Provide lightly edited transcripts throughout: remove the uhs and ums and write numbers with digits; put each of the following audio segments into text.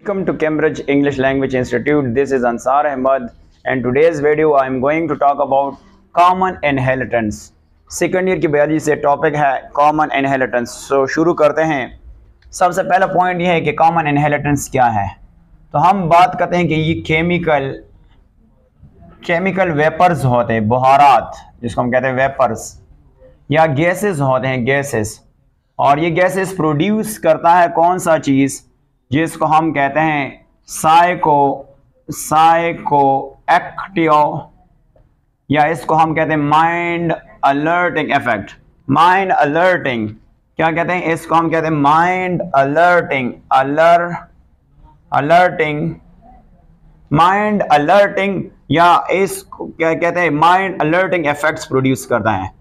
Welcome to Cambridge English Language Institute. This is Ansar Ahmad, and today's video I am going to talk about common inheritance. Second year की बयाली से topic है common inheritance. सो शुरू करते हैं. सबसे पहला point ये है कि कॉमन इनहेरिटेंस क्या है. तो हम बात करते हैं कि ये केमिकल वेपर्स होते हैं, बुहारात जिसको हम कहते हैं वेपर्स, या गैसेस होते हैं, गैसेस. और ये गैसेस प्रोड्यूस करता है कौन सा चीज़, जिसको हम कहते हैं साइको एक्टिव, या इसको हम कहते हैं mind alerting effect. Mind alerting क्या कहते हैं, इसको हम कहते हैं माइंड अलर्टिंग या इसको क्या कहते हैं माइंड अलर्टिंग इफेक्ट्स प्रोड्यूस करता है.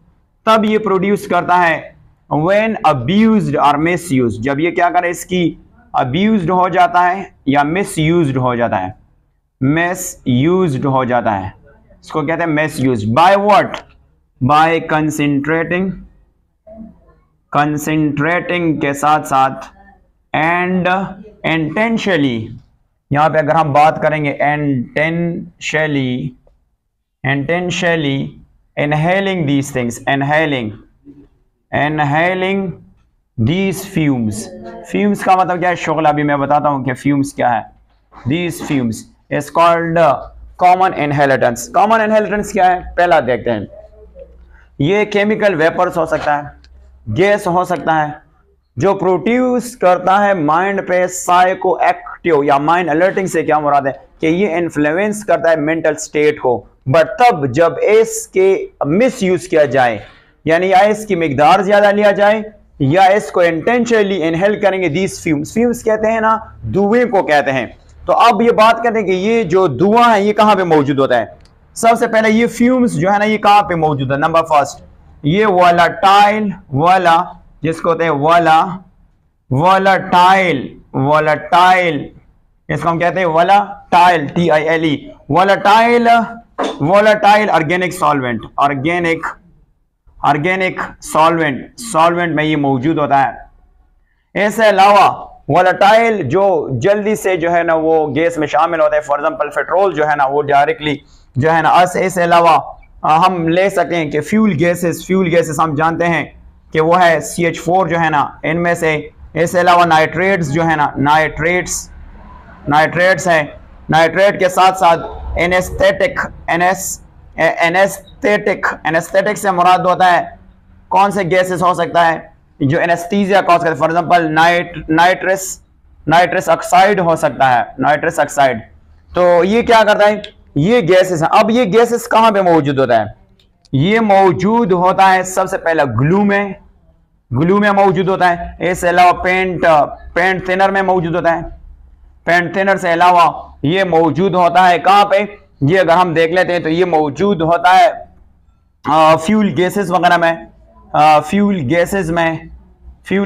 तब ये प्रोड्यूस करता है व्हेन अब्यूज्ड और मिसयूज्ड. जब ये क्या करे, इसकी अब्यूज्ड हो जाता है या मिसयूज्ड हो जाता है. मिसयूज्ड हो जाता है, इसको कहते हैं misused. By what, by concentrating के साथ साथ एंड इंटेंशनली. यहां पे अगर हम बात करेंगे intentionally inhaling these things, inhaling these fumes का मतलब क्या है, शुगल अभी मैं बताता हूं कि फ्यूम्स क्या है. These fumes is called common inheritance. Common inheritance क्या है, पहला देखते हैं. ये केमिकल वेपर्स हो सकता है, गैस हो सकता है, जो प्रोड्यूस करता है माइंड पे साइको एक्टिव या माइंड अलर्टिंग से क्या मुराद है कि ये इन्फ्लुएंस करता है मेंटल स्टेट को. बट तब जब इसके मिस यूज किया जाए, यानी या इसकी मिकदार ज्यादा लिया जाए या इसको इंटेंशनली इनहेल करेंगे. दीज फ्यूम्स कहते हैं ना, धुएं को कहते हैं. तो अब ये बात करते हैं कि ये जो धुआं है ये कहां पे मौजूद होता है. सबसे पहले ये फ्यूम्स जो है ना ये कहां पे मौजूद है. नंबर फर्स्ट, ये वोलेटाइल वाला, जिसको होते हैं वोलेटाइल, इसको हम कहते हैं volatile, TILE, volatile organic solvent में ये मौजूद होता है. इसके अलावा वोलेटाइल जो जल्दी से जो है ना वो गैस में शामिल होता है. फॉर एग्जांपल पेट्रोल जो है ना वो डायरेक्टली जो है ना. इसके अलावा हम ले सकते हैं कि फ्यूल गैसेस हम जानते हैं कि वो है CH4 जो है ना इनमें से. इसके अलावा नाइट्रेट्स जो है ना, नाइट्रेट्स है. नाइट्रेट के साथ साथ एनेस्थेटिक से मुराद होता है कौन से गैसेस हो सकता है जो एनेस्थीसिया कॉज करते हैं. फॉर एग्जांपल नाइट्रस ऑक्साइड हो सकता है, नाइट्रस ऑक्साइड. तो ये क्या करता है, ये गैसेस हैं. अब ये गैसेस कहां पे मौजूद होता है, ये मौजूद होता है सबसे पहला ग्लू में मौजूद होता है. इसके अलावा पेंट थिनर में मौजूद होता है. पेंट थिनर से अलावा ये मौजूद होता है कहां पे, ये अगर हम देख लेते हैं तो ये मौजूद होता है फ्यूल गैसेस वगैरह में. फ्यूल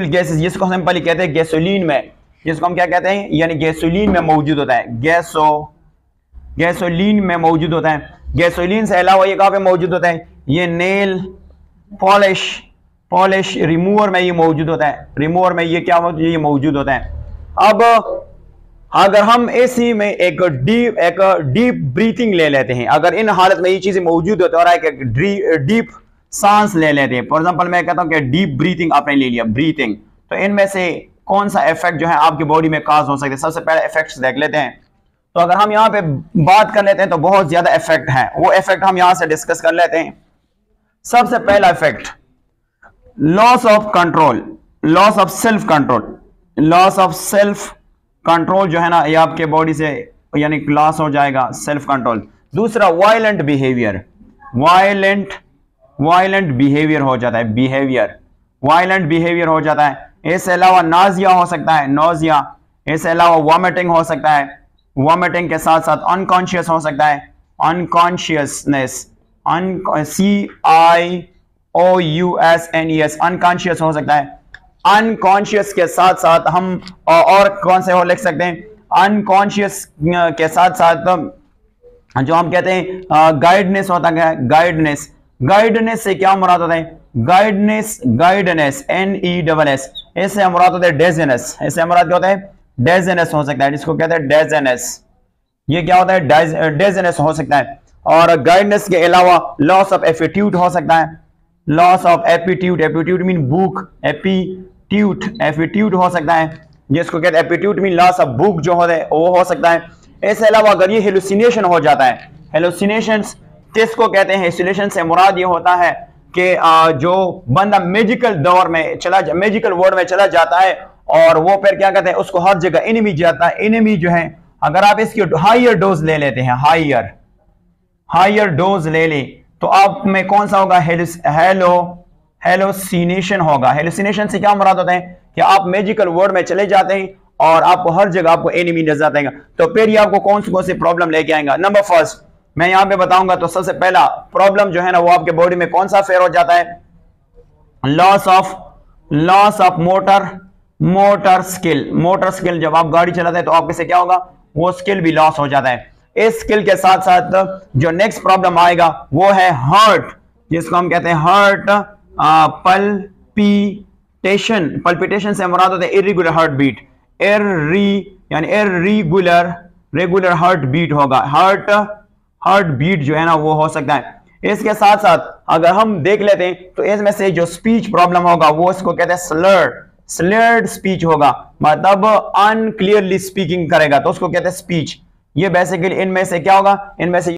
गैसेस जिसको सिंपली कहते हैं गैसोलीन में, जिसको हम क्या कहते हैं, यानी गैसोलीन में मौजूद होता है. गैसोलीन में मौजूद होता है. गैसोलीन से अलावा ये कहां पे मौजूद होता है, ये नेल पॉलिश रिमूवर में ये मौजूद होता है. रिमूवर में ये क्या ये मौजूद होता है. अब अगर हम इसी में एक डीप ब्रीथिंग ले लेते हैं, अगर इन हालत में ये चीजें मौजूद होती है और एक डीप सांस ले लेते हैं. फॉर एग्जांपल मैं कहता हूं कि डीप ब्रीथिंग आपने ले लिया, ब्रीथिंग, तो इनमें से कौन सा इफेक्ट जो है आपकी बॉडी में काज हो सकते हैं. सबसे पहले इफेक्ट्स देख लेते हैं. तो अगर हम यहां पे बात कर लेते हैं तो बहुत ज्यादा इफेक्ट है, वो इफेक्ट हम यहां से डिस्कस कर लेते हैं. सबसे पहला effect, loss of self control जो है ना ये आपके बॉडी से यानी लॉस हो जाएगा, सेल्फ कंट्रोल. दूसरा वायलेंट बिहेवियर हो जाता है. इसके अलावा नाजिया हो सकता है, इसके अलावा वॉमिटिंग हो सकता है. वॉमिटिंग के साथ साथ अनकॉन्शियस हो सकता है, अनकॉन्शियसनेस, CIOUSNES, अनकॉन्शियस हो सकता है. अनकॉन्शियस के साथ साथ हम और कौन से हो लिख सकते हैं, अनकॉन्शियस के साथ साथ जो हम कहते हैं गाइडनेस होता है. गाइडनेस से क्या मुराद होता है, गाइडनेस NESS, इससे मुराद होता है डेजीनेस. इससे मुराद क्या होता है डेजनेस हो सकता है, जिसको कहते हैं डेजनेस। ये क्या होता है, डेजनेस हो सकता है। और गाइडनेस के अलावा लॉस ऑफ एप्टीट्यूड हो सकता है, loss of aptitude, aptitude mean भूख, एप्टीट्यूड हो सकता है, जिसको कहते हैं एप्टीट्यूड मीन लॉस ऑफ भूख जो होता है वो हो सकता है। इसके अलावा अगर ये हेलुसिनेशन हो जाता है, हेलुसिनेशंस किसको कहते हैं, हेलुसिनेशन से मुराद ये होता है कि जो बंदा मैजिकल दौर में चला, मैजिकल वर्ल्ड में चला जाता है और वो फिर क्या कहते हैं, उसको हर जगह एनिमी जाता है। एनिमी जो है, अगर आप इसकी हाइयर डोज ले लेते हैं, हाइयर डोज ले ले, तो आप में कौन सा होगा, हेलोसिनेशन होगा। हेलुसिनेशन से क्या मुराद होता है कि आप मैजिकल वर्ल्ड में चले जाते हैं और आपको हर जगह आपको एनिमी नजर आते हैं। तो फिर ये आपको कौन सी प्रॉब्लम लेके आएगा। नंबर फर्स्ट मैं यहां पे बताऊंगा, तो सबसे पहला प्रॉब्लम जो है ना वो आपके बॉडी में कौन सा फेयर हो जाता है, लॉस ऑफ मोटर स्किल। जब आप गाड़ी चलाते हैं तो आपके से क्या होगा, वो स्किल भी लॉस हो जाता है। इस स्किल के साथ साथ जो नेक्स्ट प्रॉब्लम आएगा वो है हार्ट, जिसको हम कहते हैं हार्ट पल्पिटेशन से मुराद होता है इर्रेगुलर हार्ट बीट, यानी रेगुलर हार्ट बीट होगा, हार्ट बीट जो है ना वो हो सकता है। इसके साथ साथ अगर हम देख लेते हैं तो इसमें से जो स्पीच प्रॉब्लम होगा वो इसको कहते हैं स्लर्ड स्पीच होगा, मतलब अनक्लियरली स्पीकिंग करेगा तो उसको कहते हैं स्पीच। ये बेसिकली इनमें से क्या होगा, इनमें से